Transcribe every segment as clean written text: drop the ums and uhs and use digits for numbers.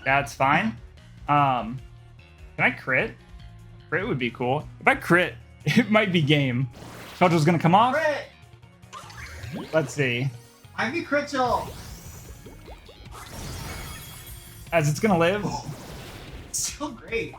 That's fine. Can I crit? Crit would be cool. If I crit, it might be game. Cudgel's gonna come off. Crit! Let's see. Ivy Critchel! As it's gonna live. So great.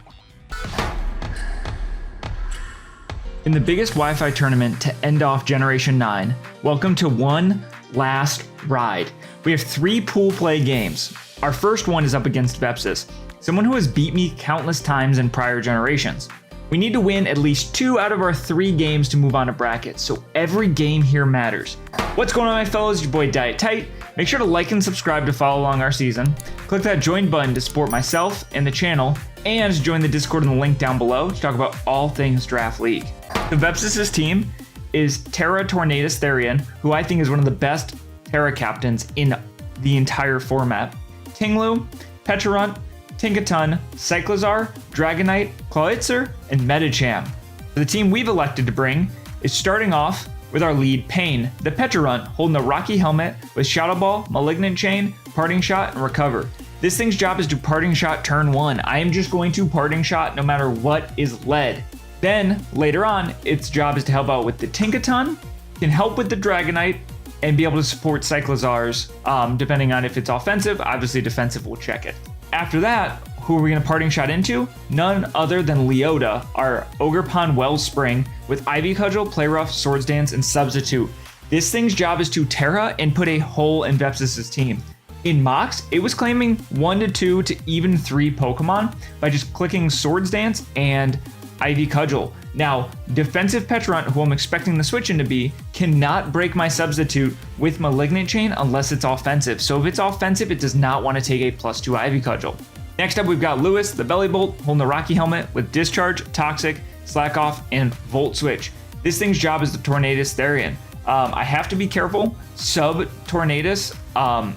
In the biggest Wi-Fi tournament to end off Generation 9, welcome to one last ride. We have 3 pool play games. Our first one is up against Vepsis, someone who has beat me countless times in prior generations. We need to win at least 2 out of our 3 games to move on to brackets, so every game here matters. What's going on, my fellows? Your boy DyeItTight. Make sure to like and subscribe to follow along our season. Click that join button to support myself and the channel, and join the Discord in the link down below to talk about all things Draft League. The Vepsis' team is Terra Tornadus Therian, who I think is one of the best Terra captains in the entire format. Tinglu, Pecharunt, Tinkaton, Cyclizar, Dragonite, Clawitzer, and Medicham. The team we've elected to bring is starting off with our lead Pain, the Pecharunt, holding the Rocky Helmet with Shadow Ball, Malignant Chain, Parting Shot, and Recover. This thing's job is to Parting Shot turn 1. I am just going to Parting Shot no matter what is led. Then, later on, its job is to help out with the Tinkaton, can help with the Dragonite, and be able to support Cyclizar's, depending on if it's offensive. Obviously, defensive will check it. After that, who are we going to Parting Shot into? None other than Leota, our Ogerpon Wellspring, with Ivy Cudgel, Play Rough, Swords Dance, and Substitute. This thing's job is to Terra and put a hole in Vepsis' team. In mocks, it was claiming 1 to 2 to even 3 Pokemon by just clicking Swords Dance and Ivy Cudgel. Now, defensive Pecharunt, who I'm expecting the switch in to be, cannot break my substitute with Malignant Chain unless it's offensive. So if it's offensive, it does not want to take a +2 Ivy Cudgel. Next up, we've got Lewis, the Belly Bolt, holding the Rocky Helmet with Discharge, Toxic, Slack Off, and Volt Switch. This thing's job is the Tornadus Therian. I have to be careful. Sub-Tornadus,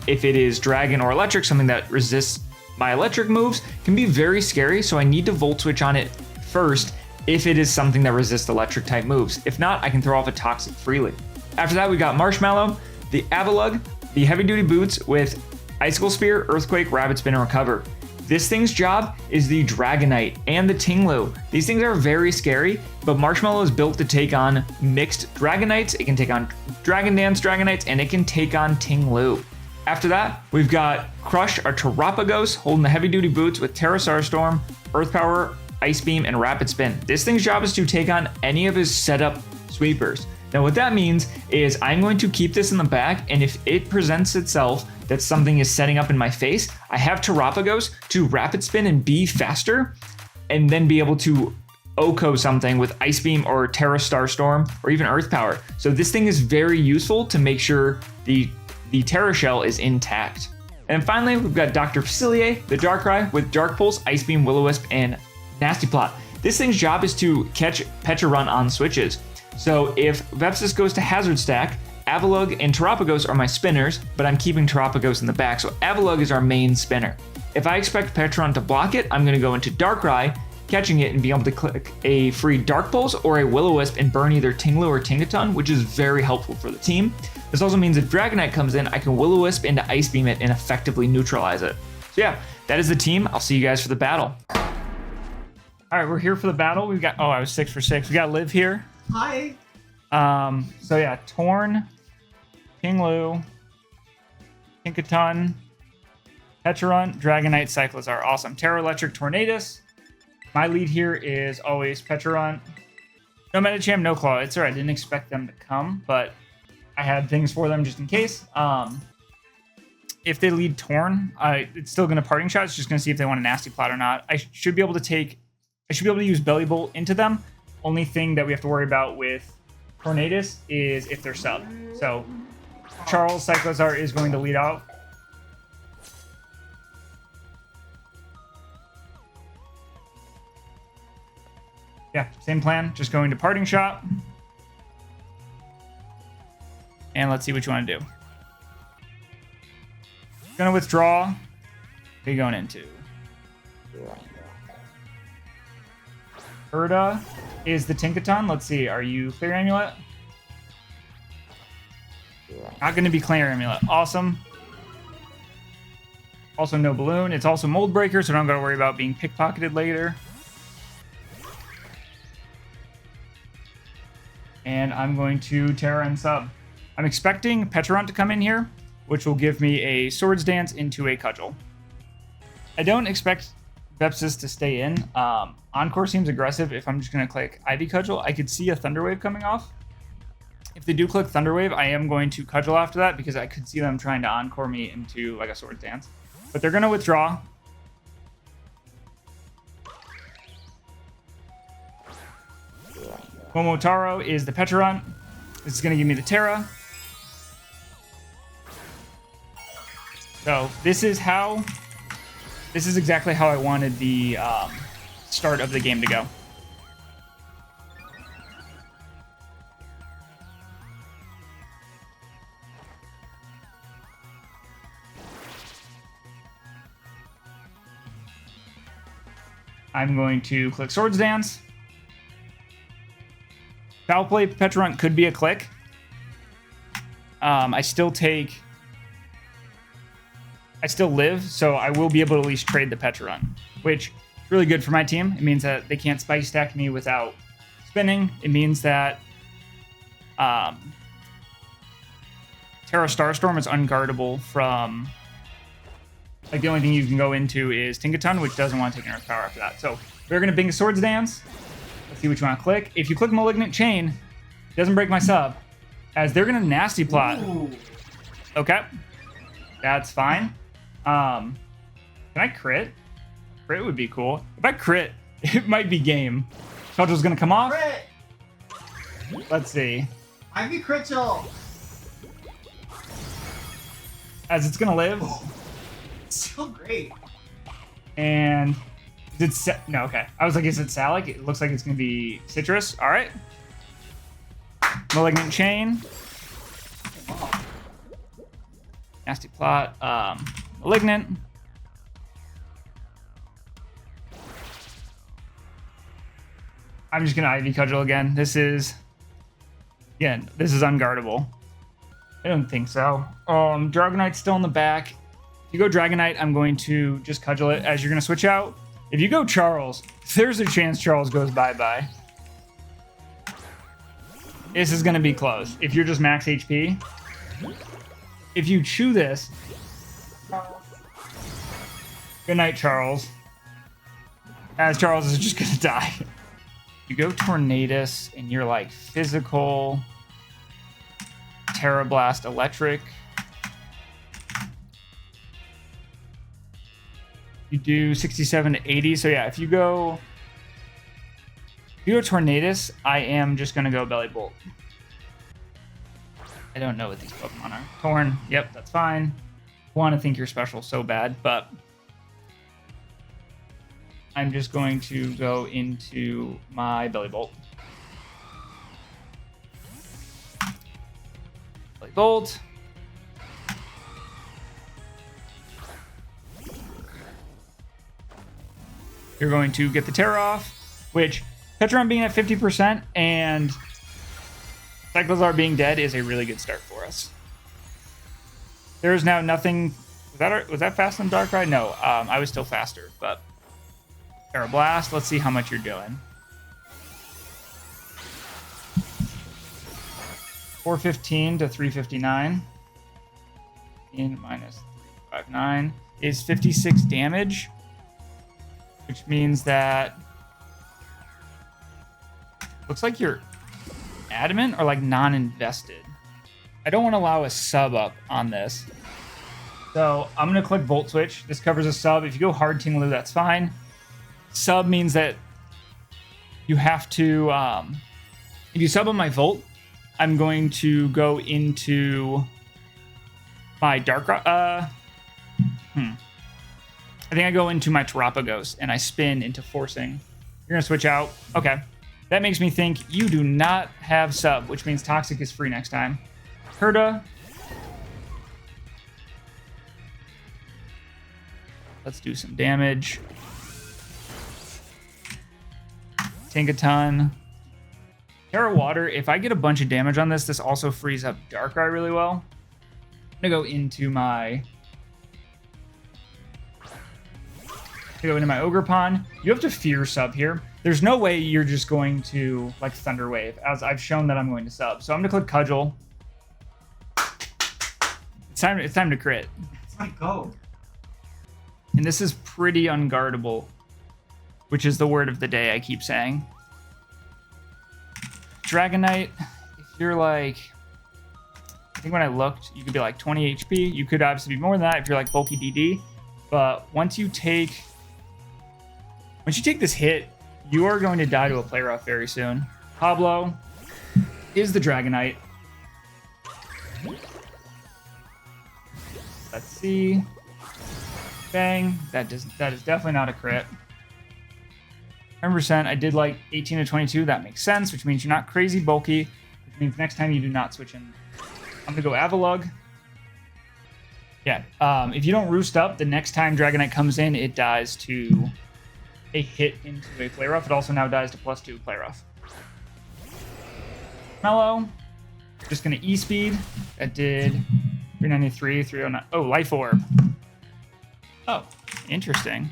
if it is Dragon or Electric, something that resists my electric moves, can be very scary, so I need to Volt Switch on it first if it is something that resists electric type moves. If not, I can throw off a Toxic freely. After that, we got Marshmallow, the Avalugg, the Heavy Duty Boots with Icicle Spear, Earthquake, Rabbit Spin, and Recover. This thing's job is the Dragonite and the Tinglu. These things are very scary, but Marshmallow is built to take on mixed Dragonites. It can take on Dragon Dance Dragonites, and it can take on Tinglu. After that, we've got Crush, our Terapagos, holding the Heavy Duty Boots with Terrasar Storm, Earth Power, Ice Beam, and Rapid Spin. This thing's job is to take on any of his setup sweepers. Now what that means is I'm going to keep this in the back, and if it presents itself that something is setting up in my face, I have Terapagos to Rapid Spin and be faster, and then be able to Oko something with Ice Beam or Terra Star Storm or even Earth Power. So this thing is very useful to make sure the Terra Shell is intact. And finally, we've got Dr. Facilier, the Darkrai, with Dark Pulse, Ice Beam, Will-O-Wisp, and Nasty Plot. This thing's job is to catch Pecharunt on switches. So if Vepsis goes to Hazard Stack, Avalugg and Terapagos are my spinners, but I'm keeping Terapagos in the back, so Avalugg is our main spinner. If I expect Pecharunt to block it, I'm going to go into Darkrai, catching it and being able to click a free Dark Pulse or a Will-O-Wisp and burn either Tinglu or Tinkaton, which is very helpful for the team. This also means if Dragonite comes in, I can Will-O-Wisp into Ice Beam it and effectively neutralize it. So yeah, that is the team. I'll see you guys for the battle. All right, we're here for the battle. We've got, I was 6 for 6. We got Liv here. Hi. So yeah, Torn, Tinglu, Tinkaton, Pecharunt, Dragonite, Cyclizar. Awesome. Terra Electric, Tornadus. My lead here is always Pecharunt. No Medicham, no Clawitzer. I didn't expect them to come, but I had things for them just in case. If they lead Torn, it's still going to Parting Shot. It's just going to see if they want a Nasty Plot or not. I should be able to use Belly Bolt into them. Only thing that we have to worry about with Tornadus is if they're sub. So Charles Cyclizar is going to lead out. Yeah, same plan. Just going to Parting Shot. And let's see what you want to do. Gonna withdraw. What are you going into? Urda is the Tinkaton. Let's see. Are you Clear Amulet? Not going to be Clear Amulet. Awesome. Also no balloon. It's also mold breaker, so I don't got to worry about being pickpocketed later. And I'm going to Terra and sub. I'm expecting Pecharunt to come in here, which will give me a Swords Dance into a Cudgel. I don't expect Vepsis to stay in. Encore seems aggressive. If I'm just going to click Ivy Cudgel, I could see a Thunder Wave coming off. If they do click Thunder Wave, I am going to Cudgel after that because I could see them trying to Encore me into like a Swords Dance. But they're going to withdraw. Momotaro is the Pecharunt. This is going to give me the Terra. So this is exactly how I wanted the start of the game to go. I'm going to click Swords Dance. Foul Play Pecharunt could be a click. I still live, so I will be able to at least trade the Pecharunt, which is really good for my team. It means that they can't spike stack me without spinning. It means that Terra Starstorm is unguardable from... Like, the only thing you can go into is Tinkaton, which doesn't want to take an Earth Power after that. So we're going to Bing a Swords Dance. Let's see what you want to click. If you click Malignant Chain, it doesn't break my sub, as they're going to Nasty Plot. Ooh. Okay. That's fine. Can I crit? Crit would be cool. If I crit, it might be game. Cudgel's going to come off. Crit! Let's see. Ivy Critchel! As it's going to live. So great. And is it no, okay. I was like, is it Salic? It looks like it's going to be Citrus. All right. Malignant Chain. Nasty Plot. Malignant. I'm just going to Ivy Cudgel again. This is unguardable. I don't think so. Dragonite's still in the back. If you go Dragonite, I'm going to just Cudgel it as you're going to switch out. If you go Charles, there's a chance Charles goes bye-bye. This is going to be close. If you're just max HP. If you chew this... Good night, Charles. As Charles is just going to die. You go Tornadus, and you're like physical... Terra Blast Electric... You do 67 to 80. So yeah, if you go Tornadus, I am just gonna go Belly Bolt. I don't know what these Pokemon are. Torn, yep, that's fine. Want to think you're special so bad, but I'm just going to go into my Belly Bolt. Belly Bolt. You're going to get the Terra off, which Pecharunt being at 50% and Cyclizar being dead is a really good start for us. There is now nothing. Was that faster than Darkrai? No, I was still faster, but Terra Blast. Let's see how much you're doing. 415 to 359. In minus 359 is 56 damage. Which means that looks like you're adamant or like non-invested. I don't want to allow a sub up on this. So I'm going to click Volt Switch. This covers a sub. If you go hard Ting-Lu, that's fine. Sub means that you have to, if you sub on my Volt, I'm going to go into my Darkrai. I think I go into my Terapagos and I spin into Forcing. You're going to switch out. Okay. That makes me think you do not have sub, which means Toxic is free next time. Herda. Let's do some damage. Tinkaton. Terra Water. If I get a bunch of damage on this, this also frees up Darkrai really well. I'm going to go into my Go into my Ogre Pond. You have to fear sub here. There's no way you're just going to like Thunder Wave, as I've shown that I'm going to sub. So I'm gonna click Cudgel. It's time to crit. It's my go. And this is pretty unguardable, which is the word of the day I keep saying. Dragonite, if you're like, I think when I looked, you could be like 20 HP. You could obviously be more than that if you're like bulky DD. But once you take this hit, you are going to die to a play rough very soon. Pablo is the Dragonite. Let's see. Bang. That is definitely not a crit. 10%. I did like 18 to 22. That makes sense, which means you're not crazy bulky, which means next time you do not switch in. I'm going to go Avalugg. Yeah. If you don't roost up, the next time Dragonite comes in, it dies to a hit into a play rough. It also now dies to +2 play rough. Mellow. Just going to E-speed. That did 393, 309. Oh, Life Orb. Oh, interesting.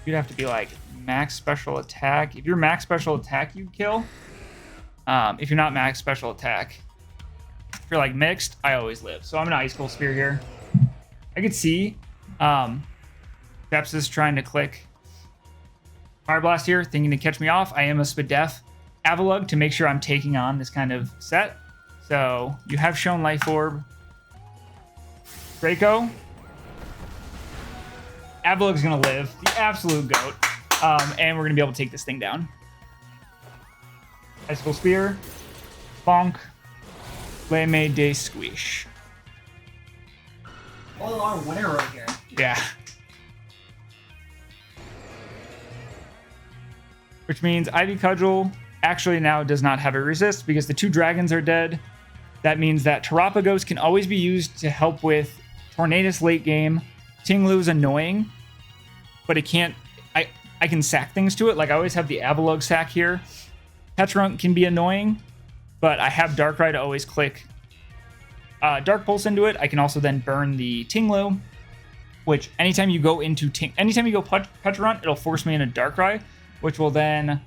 You'd have to be like max special attack. If you're max special attack, you'd kill. If you're not max special attack, if you're like mixed, I always live. So I'm an Ice Cold Spear here. I could see Vepsis trying to click Fire Blast here, thinking to catch me off. I am a Spadef Avalugg to make sure I'm taking on this kind of set. So you have shown Life Orb. Draco. Avalugg's gonna live, the absolute goat, and we're gonna be able to take this thing down. Icicle Spear, Bonk, Lame de Squish. All our winner right here. Yeah. Which means Ivy Cudgel actually now does not have a resist because the 2 dragons are dead. That means that Terapagos can always be used to help with Tornadus late game. Tinglu is annoying, but it can't. I can sack things to it. Like I always have the Avalugg sack here. Petrunk can be annoying, but I have Darkrai to always click Dark Pulse into it. I can also then burn the Tinglu, which anytime you go Petrunk, it'll force me into Darkrai, which will then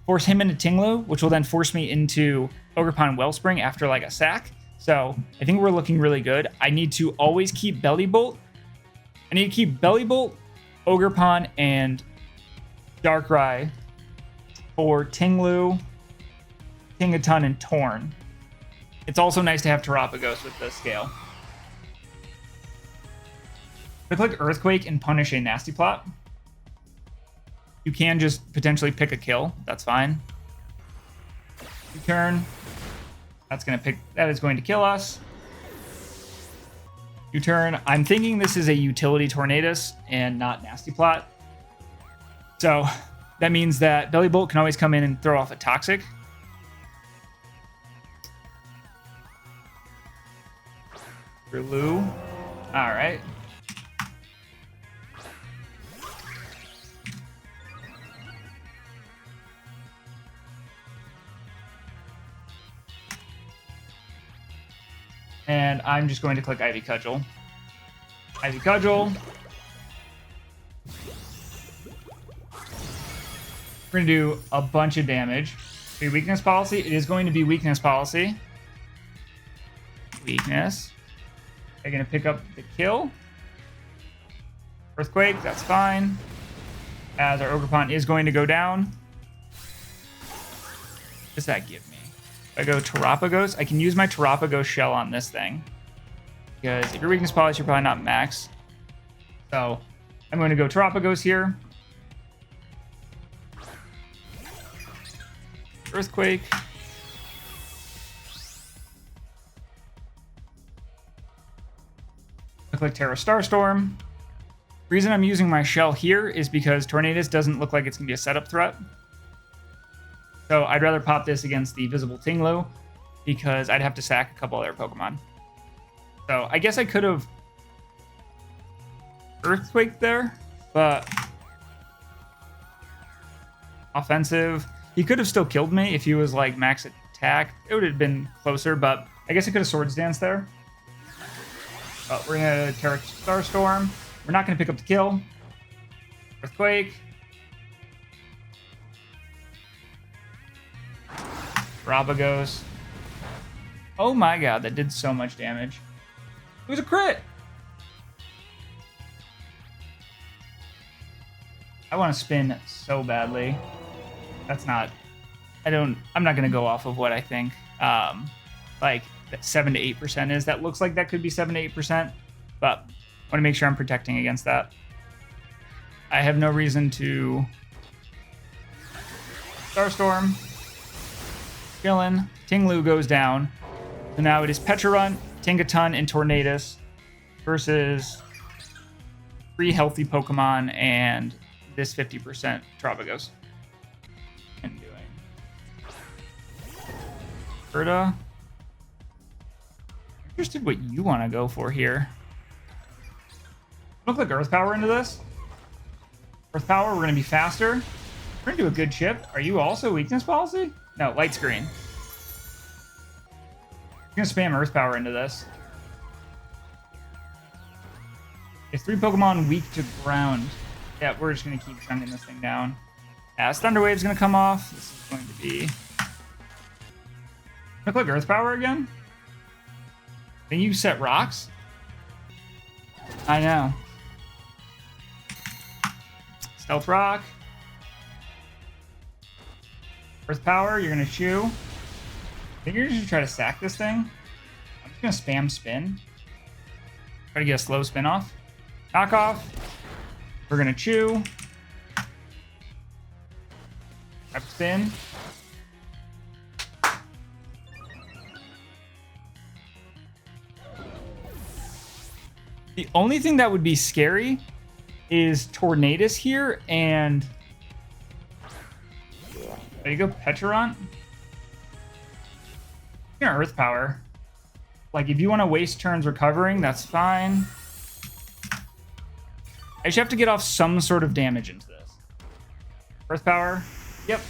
force him into Tinglu, which will then force me into Ogerpon Wellspring after like a sack. So I think we're looking really good. I need to always keep Belly Bolt. I need to keep Belly Bolt, Ogerpon, and Darkrai for Tinglu, Tingaton, and Torn. It's also nice to have Terapagos with the scale. I click Earthquake and punish a Nasty Plot. You can just potentially pick a kill. That's fine. U-turn. That is going to kill us. U-turn. I'm thinking this is a utility Tornadus and not Nasty Plot. So that means that Belly Bolt can always come in and throw off a Toxic. Lou. All right. And I'm just going to click Ivy Cudgel. Ivy Cudgel. We're going to do a bunch of damage. Okay, weakness policy. It is going to be weakness policy. Weakness. They're going to pick up the kill. Earthquake, that's fine. As our Ogerpon is going to go down. What does that give me? If I go Terapagos, I can use my Terapagos shell on this thing. Because if your weakness policy, you're probably not max. So I'm going to go Terapagos here. Earthquake. Look like Terra Starstorm. The reason I'm using my shell here is because Tornadus doesn't look like it's going to be a setup threat. So I'd rather pop this against the Visible Tinglu because I'd have to sack a couple other Pokemon. So I guess I could have Earthquaked there, but offensive. He could have still killed me if he was like max attack. It would have been closer, but I guess I could have Swords Dance there. We're going to Terra Starstorm. We're not going to pick up the kill. Earthquake. Rabagos. Oh my god, that did so much damage. It was a crit! I want to spin so badly. That's not... I'm not going to go off of what I think. Like, that 7 to 8% is. That looks like that could be 7 to 8%. But I want to make sure I'm protecting against that. I have no reason to... Starstorm. Chillin'. Tinglu goes down. So now it is Pecharunt, Tinkaton, and Tornadus versus 3 healthy Pokemon and this 50% Trabagos. And doing Berta. Interested what you want to go for here. Look like Earth Power into this. Earth Power, we're going to be faster. We're going to do a good chip. Are you also weakness policy? No, light screen. I'm going to spam Earth Power into this. It's 3 Pokemon weak to ground. Yeah, we're just going to keep chunking this thing down. As Thunder Wave's going to come off, this is going to be... Look like Earth Power again? Can you set rocks? I know. Stealth Rock. Earth Power, you're going to chew. I think you're just going to try to sack this thing. I'm just going to spam spin. Try to get a slow spin off. Knock off. We're going to chew. Grab spin. The only thing that would be scary is Tornadus here and... There you go, Pecharunt. You're gonna Earth Power. Like, if you want to waste turns recovering, that's fine. I just have to get off some sort of damage into this. Earth Power. Yep.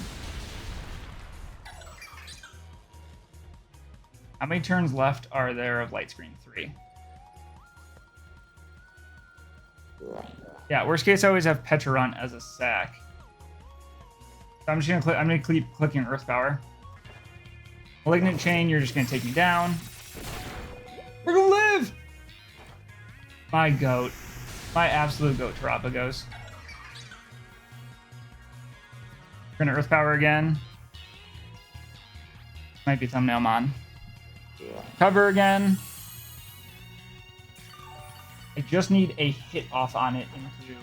How many turns left are there of Light Screen? 3. Yeah, worst case, I always have Pecharunt as a sack. So I'm just gonna click. I'm gonna keep clicking Earth Power. Malignant Chain, you're just gonna take me down. We're gonna live. My goat, my absolute goat, Terapagos. We're gonna Earth Power again. Might be thumbnail mon. Cover again. I just need a hit off on it into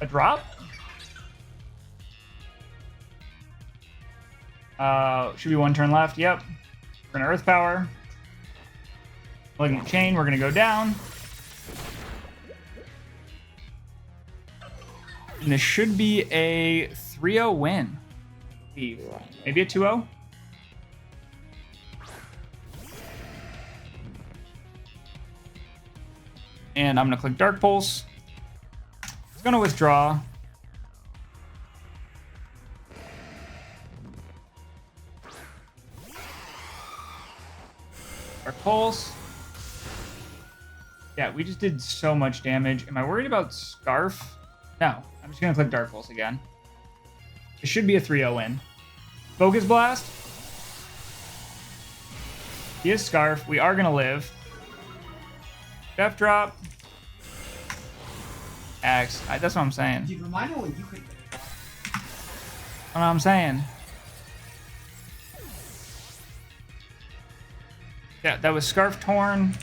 a drop. Should be 1 turn left. Yep. We're gonna Earth Power. Malignant Chain. We're gonna go down. And this should be a 3-0 win. Maybe a 2-0. And I'm gonna click Dark Pulse. It's gonna withdraw. Dark Pulse. Yeah, we just did so much damage. Am I worried about Scarf? No, I'm just gonna click Dark Pulse again. It should be a 3-0 win. Focus Blast. He is Scarf. We are gonna live. Death Drop. Axe. That's what I'm saying. Dude, remind me when you could get it. That's what I'm saying. Yeah, that was Scarf Torn.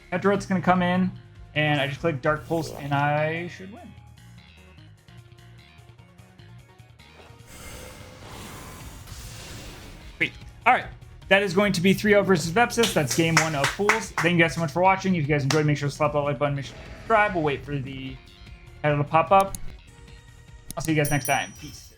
Petrot's gonna come in, and I just click Dark Pulse, and I should win. Sweet. All right. That is going to be 3-0 versus Vepsis. That's game 1 of Pools. Thank you guys so much for watching. If you guys enjoyed, make sure to slap that like button, make sure to subscribe. We'll wait for the title to pop up. I'll see you guys next time. Peace.